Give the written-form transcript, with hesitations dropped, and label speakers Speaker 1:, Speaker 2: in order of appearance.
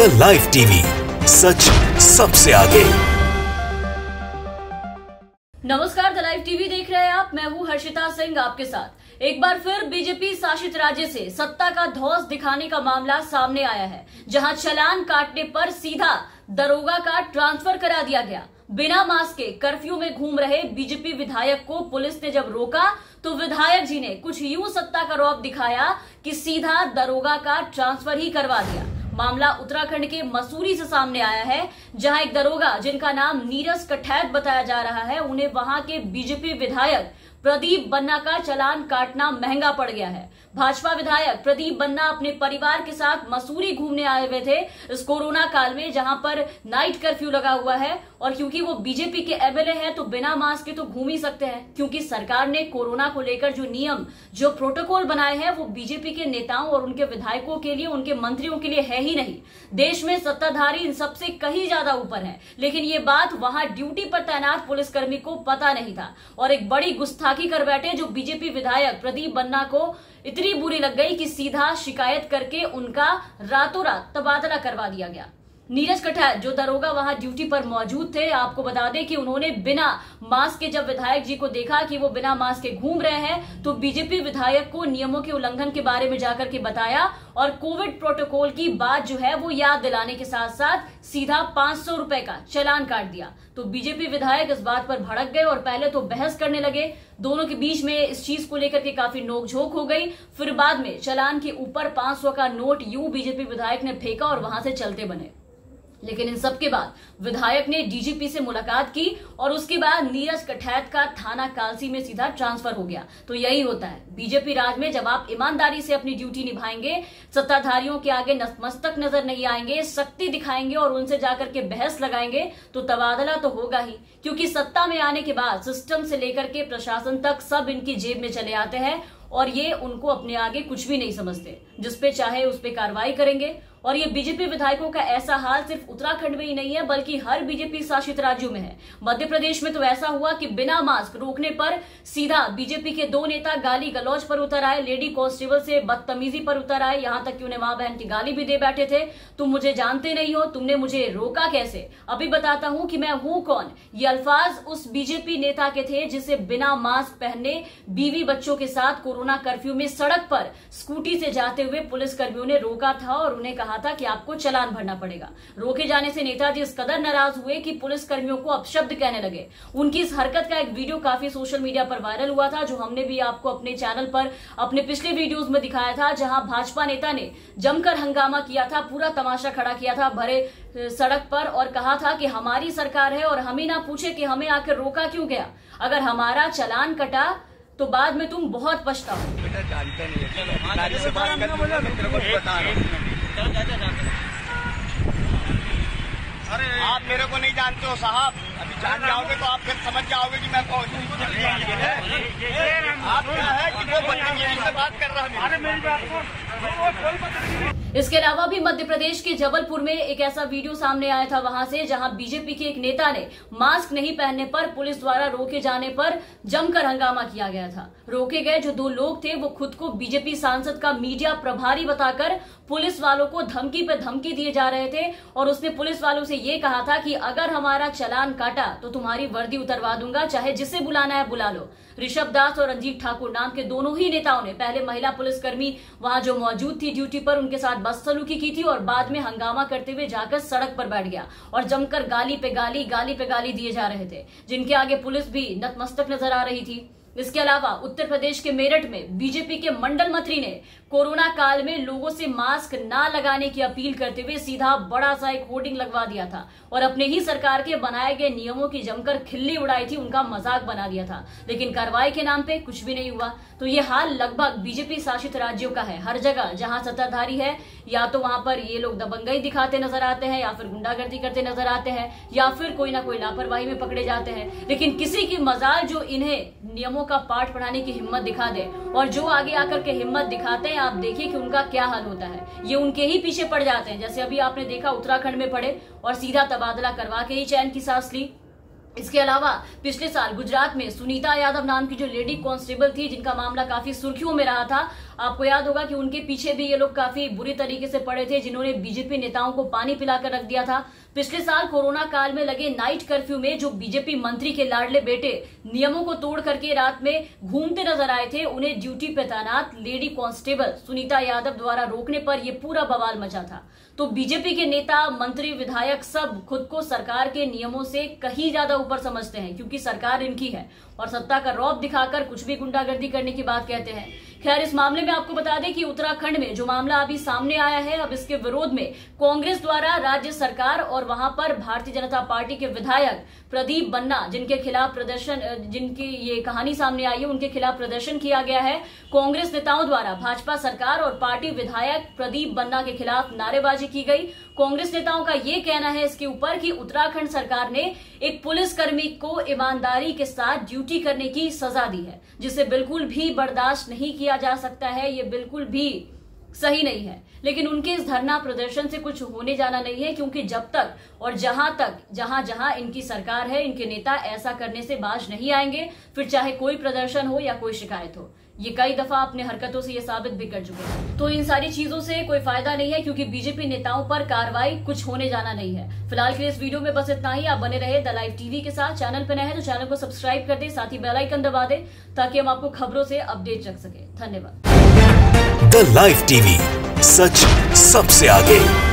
Speaker 1: The live TV, सच सबसे आगे।
Speaker 2: नमस्कार, द लाइव टीवी देख रहे हैं आप। मैं हूं हर्षिता सिंह आपके साथ। एक बार फिर बीजेपी शासित राज्य से सत्ता का धौंस दिखाने का मामला सामने आया है, जहां चालान काटने पर सीधा दरोगा का ट्रांसफर करा दिया गया। बिना मास्क के कर्फ्यू में घूम रहे बीजेपी विधायक को पुलिस ने जब रोका तो विधायक जी ने कुछ यूं सत्ता का रौब दिखाया कि सीधा दरोगा का ट्रांसफर ही करवा दिया। मामला उत्तराखंड के मसूरी से सामने आया है, जहां एक दरोगा जिनका नाम नीरज कठैत बताया जा रहा है, उन्हें वहां के बीजेपी विधायक प्रदीप बन्ना का चालान काटना महंगा पड़ गया है। भाजपा विधायक प्रदीप बन्ना अपने परिवार के साथ मसूरी घूमने आए हुए थे इस कोरोना काल में, जहां पर नाइट कर्फ्यू लगा हुआ है। और क्योंकि वो बीजेपी के एमएलए हैं तो बिना मास्क के तो घूम ही सकते हैं, क्योंकि सरकार ने कोरोना को लेकर जो नियम, जो प्रोटोकॉल बनाए हैं वो बीजेपी के नेताओं और उनके विधायकों के लिए, उनके मंत्रियों के लिए है ही नहीं। देश में सत्ताधारी इन सबसे कहीं ज्यादा ऊपर है, लेकिन ये बात वहां ड्यूटी पर तैनात पुलिसकर्मी को पता नहीं था और एक बड़ी गुस्ताखी कर बैठे, जो बीजेपी विधायक प्रदीप बन्ना को इतनी बुरी लग गई कि सीधा शिकायत करके उनका रातों रात तबादला करवा दिया गया। नीरज कठैत जो दरोगा वहां ड्यूटी पर मौजूद थे, आपको बता दें कि उन्होंने बिना मास्क के जब विधायक जी को देखा कि वो बिना मास्क के घूम रहे हैं, तो बीजेपी विधायक को नियमों के उल्लंघन के बारे में जाकर के बताया और कोविड प्रोटोकॉल की बात जो है वो याद दिलाने के साथ साथ सीधा 500 रुपए का चालान काट दिया। तो बीजेपी विधायक इस बात पर भड़क गए और पहले तो बहस करने लगे। दोनों के बीच में इस चीज को लेकर के काफी नोकझोंक हो गई। फिर बाद में चालान के ऊपर 500 का नोट यूं बीजेपी विधायक ने फेंका और वहां से चलते बने। लेकिन इन सब के बाद विधायक ने डीजीपी से मुलाकात की और उसके बाद नीरज कठैत का थाना कालसी में सीधा ट्रांसफर हो गया। तो यही होता है बीजेपी राज में, जब आप ईमानदारी से अपनी ड्यूटी निभाएंगे, सत्ताधारियों के आगे नतमस्तक नजर नहीं आएंगे, शक्ति दिखाएंगे और उनसे जाकर के बहस लगाएंगे, तो तबादला तो होगा ही। क्योंकि सत्ता में आने के बाद सिस्टम से लेकर के प्रशासन तक सब इनकी जेब में चले आते हैं और ये उनको अपने आगे कुछ भी नहीं समझते, जिसपे चाहे उस पर कार्रवाई करेंगे। और ये बीजेपी विधायकों का ऐसा हाल सिर्फ उत्तराखंड में ही नहीं है, बल्कि हर बीजेपी शासित राज्यों में है। मध्य प्रदेश में तो ऐसा हुआ कि बिना मास्क रोकने पर सीधा बीजेपी के 2 नेता गाली गलौज पर उतर आए, लेडी कांस्टेबल से बदतमीजी पर उतर आए, यहां तक कि उन्हें मां बहन की गाली भी दे बैठे थे। तुम मुझे जानते नहीं हो, तुमने मुझे रोका कैसे? अभी बताता हूं कि मैं हूं कौन। ये अल्फाज उस बीजेपी नेता के थे जिसे बिना मास्क पहने बीवी बच्चों के साथ कोरोना कर्फ्यू में सड़क पर स्कूटी से जाते हुए पुलिसकर्मियों ने रोका था और उन्हें कहा था कि आपको चालान भरना पड़ेगा। रोके जाने से नेताजी इस कदर नाराज हुए कि पुलिसकर्मियों को अपशब्द कहने लगे। उनकी इस हरकत का एक वीडियो काफी सोशल मीडिया पर वायरल हुआ था, जो हमने भी आपको अपने चैनल पर अपने पिछले वीडियोस में दिखाया था, जहां भाजपा नेता ने जमकर हंगामा किया था, पूरा तमाशा खड़ा किया था भरे सड़क पर और कहा था कि हमारी सरकार है और हम ही ना पूछे कि हमें आकर रोका क्यों गया। अगर हमारा चालान कटा तो बाद में तुम बहुत पछताओगे।
Speaker 3: अरे आप मेरे को नहीं जानते हो साहब, अभी जान जाओगे तो आप फिर समझ जाओगे कि मैं कौन हूँ। आप क्या है कि वो बदतमीजी से बात कर रहा है। अरे मेरी बात को।
Speaker 2: इसके अलावा भी मध्य प्रदेश के जबलपुर में एक ऐसा वीडियो सामने आया था वहां से, जहां बीजेपी के एक नेता ने मास्क नहीं पहनने पर पुलिस द्वारा रोके जाने पर जमकर हंगामा किया गया था। रोके गए जो 2 लोग थे वो खुद को बीजेपी सांसद का मीडिया प्रभारी बताकर पुलिस वालों को धमकी पे धमकी दिए जा रहे थे और उसने पुलिस वालों से ये कहा था कि अगर हमारा चालान काटा तो तुम्हारी वर्दी उतरवा दूंगा, चाहे जिसे बुलाना है बुला लो। ऋषभ दास और रंजीत ठाकुर नाम के दोनों ही नेताओं ने पहले महिला पुलिसकर्मी वहां जो मौजूद थी ड्यूटी पर, उनके साथ बदसलूकी की थी और बाद में हंगामा करते हुए जाकर सड़क पर बैठ गया और जमकर गाली पे गाली दिए जा रहे थे, जिनके आगे पुलिस भी नतमस्तक नजर आ रही थी। इसके अलावा उत्तर प्रदेश के मेरठ में बीजेपी के मंडल मंत्री ने कोरोना काल में लोगों से मास्क ना लगाने की अपील करते हुए सीधा बड़ा सा एक होर्डिंग लगवा दिया था और अपने ही सरकार के बनाए गए नियमों की जमकर खिल्ली उड़ाई थी, उनका मजाक बना दिया था। लेकिन कार्रवाई के नाम पे कुछ भी नहीं हुआ। तो ये हाल लगभग बीजेपी शासित राज्यों का है। हर जगह जहां सत्ताधारी है, या तो वहां पर ये लोग दबंगई दिखाते नजर आते हैं, या फिर गुंडागर्दी करते नजर आते हैं, या फिर कोई ना कोई लापरवाही में पकड़े जाते हैं। लेकिन किसी की मजाल जो इन्हें नियमों का पाठ पढ़ाने की हिम्मत दिखा दे, और जो आगे आकर के हिम्मत दिखाते हैं, आप देखिए कि उनका क्या हाल होता है। ये उनके ही पीछे पड़ जाते हैं, जैसे अभी आपने देखा उत्तराखंड में पड़े और सीधा तबादला करवा के ही चैन की सांस ली। इसके अलावा पिछले साल गुजरात में सुनीता यादव नाम की जो लेडी कांस्टेबल थी, जिनका मामला काफी सुर्खियों में रहा था, आपको याद होगा कि उनके पीछे भी ये लोग काफी बुरी तरीके से पड़े थे, जिन्होंने बीजेपी नेताओं को पानी पिलाकर रख दिया था। पिछले साल कोरोना काल में लगे नाइट कर्फ्यू में जो बीजेपी मंत्री के लाडले बेटे नियमों को तोड़ करके रात में घूमते नजर आए थे, उन्हें ड्यूटी पे तैनात लेडी कांस्टेबल सुनीता यादव द्वारा रोकने पर यह पूरा बवाल मचा था। तो बीजेपी के नेता, मंत्री, विधायक सब खुद को सरकार के नियमों से कहीं ज्यादा ऊपर समझते हैं, क्योंकि सरकार इनकी है और सत्ता का रौब दिखाकर कुछ भी गुंडागर्दी करने की बात कहते हैं। खैर, इस मामले में आपको बता दें कि उत्तराखंड में जो मामला अभी सामने आया है, अब इसके विरोध में कांग्रेस द्वारा राज्य सरकार और वहां पर भारतीय जनता पार्टी के विधायक प्रदीप बन्ना, जिनके खिलाफ प्रदर्शन, जिनकी ये कहानी सामने आई है, उनके खिलाफ प्रदर्शन किया गया है। कांग्रेस नेताओं द्वारा भाजपा सरकार और पार्टी विधायक प्रदीप बन्ना के खिलाफ नारेबाजी की गई। कांग्रेस नेताओं का ये कहना है इसके ऊपर कि उत्तराखंड सरकार ने एक पुलिसकर्मी को ईमानदारी के साथ ड्यूटी करने की सजा दी है, जिसे बिल्कुल भी बर्दाश्त नहीं किया जा सकता है। ये बिल्कुल भी सही नहीं है। लेकिन उनके इस धरना प्रदर्शन से कुछ होने जाना नहीं है, क्योंकि जब तक और जहां जहां इनकी सरकार है, इनके नेता ऐसा करने से बाज नहीं आएंगे, फिर चाहे कोई प्रदर्शन हो या कोई शिकायत हो। ये कई दफा अपने हरकतों से ये साबित भी कर चुके हैं। तो इन सारी चीजों से कोई फायदा नहीं है, क्योंकि बीजेपी नेताओं पर कार्रवाई कुछ होने जाना नहीं है। फिलहाल के लिए इस वीडियो में बस इतना ही। आप बने रहे द लाइव टीवी के साथ। चैनल पर नए हैं तो चैनल को सब्सक्राइब कर दे, साथ ही बेल आइकन दबा दे, ताकि हम आपको खबरों से अपडेट रख सके। धन्यवाद।
Speaker 1: द लाइव टीवी, सच सबसे आगे।